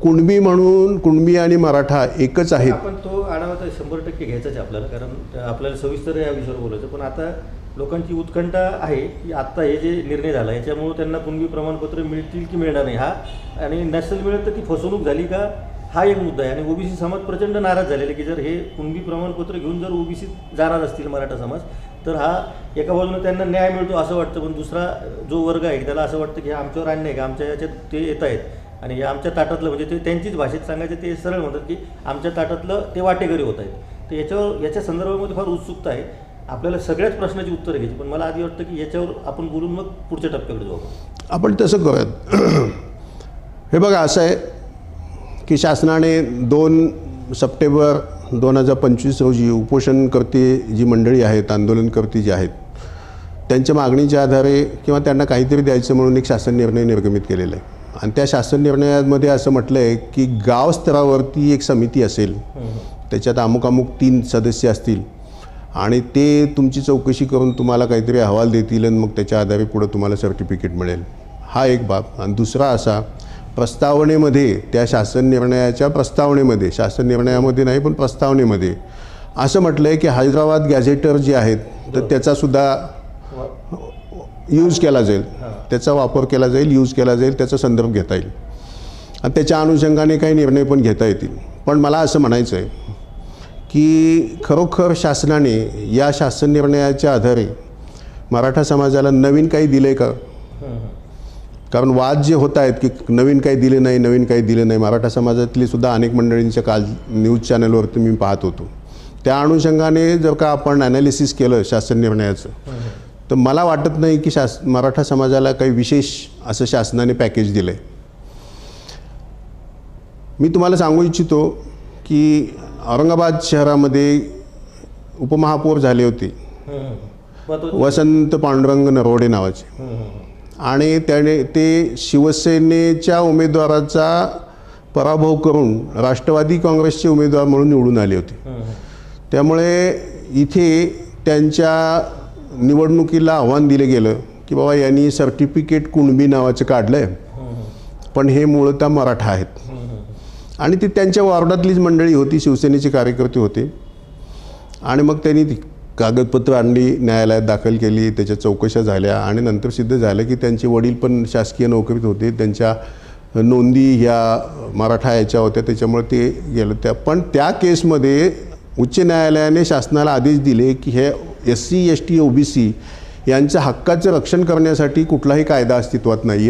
कुणबी म्हणून कुणबी आणि मराठा एकच आहेत. आपण तो आढावा तर 100% घ्यायचाच आहे आपल्याला, कारण आपल्याला सविस्तर या विषयावर बोलायचं. पण आता लोकांची उत्कंठा आहे की आत्ता हे जे निर्णय झाला याच्यामुळे त्यांना कुणबी प्रमाणपत्र मिळतील की मिळणार नाही, हा आणि नसेल मिळत तर ती फसवणूक झाली का, हा एक मुद्दा आहे. आणि ओबीसी समाज प्रचंड नाराज झालेला की जर हे कुणबी प्रमाणपत्र घेऊन जर ओबीसी जाणार असतील मराठा समाज, तर हा एका बाजूने त्यांना न्याय मिळतो असं वाटतं, पण दुसरा जो वर्ग आहे त्याला असं वाटतं की आमच्यावर अन्याय का, आमच्या याच्यात ते येत आहेत आणि हे आमच्या ताटातलं, म्हणजे ते त्यांचीच भाषेत सांगायचं, ते सरळ म्हणतात की आमच्या ताटातलं ते वाटेकरी होत आहेत. तर याच्या संदर्भामध्ये फार उत्सुकता आहे. आपल्याला सगळ्याच प्रश्नाची उत्तरं घ्यायची, पण मला आधी वाटतं की याच्यावर आपण बोलून मग पुढच्या टप्प्याकडे जाऊ. आपण तसं करूयात. हे बघा, असं आहे की शासनाने 2 सप्टेंबर 2025 रोजी उपोषणकर्ते जी मंडळी आहेत, आंदोलनकर्ते जी आहेत, त्यांच्या मागणीच्या आधारे किंवा त्यांना काहीतरी द्यायचं म्हणून एक शासन निर्णय निर्गमित केलेला आहे. आणि त्या शासन निर्णयामध्ये असं म्हटलं आहे की गाव स्तरावरती एक समिती असेल, त्याच्यात अमुक 3 सदस्य असतील आणि ते तुमची चौकशी करून तुम्हाला काहीतरी अहवाल देतील आणि मग त्याच्या आधारे पुढं तुम्हाला सर्टिफिकेट मिळेल. हा एक बाब. आणि दुसरा असा, प्रस्तावनेमध्ये, त्या शासन निर्णयाच्या प्रस्तावनेमध्ये, शासन निर्णयामध्ये नाही पण प्रस्तावनेमध्ये असं म्हटलं आहे की हैदराबाद गॅझेटर जे आहेत तर त्याचासुद्धा यूज केला जाईल, त्याचा वापर केला जाईल, यूज केला जाईल, त्याचा संदर्भ घेता येईल आणि त्याच्या अनुषंगाने काही निर्णय पण घेता येतील. पण मला असं म्हणायचं आहे की खरोखर शासनाने या शासन निर्णयाच्या आधारे मराठा समाजाला नवीन काही दिलं आहे का? कारण वाद जे होत आहेत की नवीन काही दिले नाही, नवीन काही दिले नाही, मराठा समाजातली सुद्धा अनेक मंडळींच्या काल न्यूज चॅनलवरती मी पाहत होतो. त्या अनुषंगाने जर का आपण ॲनालिसिस केलं शासन निर्णयाचं, तर मला वाटत नाही की मराठा समाजाला काही विशेष असं शासनाने पॅकेज दिलं आहे. मी तुम्हाला सांगू इच्छितो की औरंगाबाद शहरामध्ये उपमहापौर झाले होते वसंत पांडुरंग नरोडे नावाचे, आणि ते शिवसेनेच्या उमेदवाराचा पराभव करून राष्ट्रवादी काँग्रेसचे उमेदवार म्हणून निवडून आले होते. त्यामुळे इथे त्यांच्या निवडणुकीला आव्हान दिलं गेलं की बाबा यांनी सर्टिफिकेट कुणबी नावाचं काढलं आहे, पण हे मूळतः मराठा आहेत. आणि ती त्यांच्या वॉर्डातलीच मंडळी होती, शिवसेनेचे कार्यकर्ते होते. आणि मग त्यांनी ती कागदपत्र आणली, न्यायालयात दाखल केली, त्याच्या चौकशा झाल्या आणि नंतर सिद्ध झालं की त्यांचे वडील पण शासकीय नोकरीत होते, त्यांच्या नोंदी ह्या मराठा याच्या होत्या, त्याच्यामुळे ते गेलं. पण त्या केसमध्ये उच्च न्यायालयाने शासनाला आदेश दिले की हे SC ST OBC यांच्या हक्काचं रक्षण करण्यासाठी कुठलाही कायदा अस्तित्वात नाही आहे.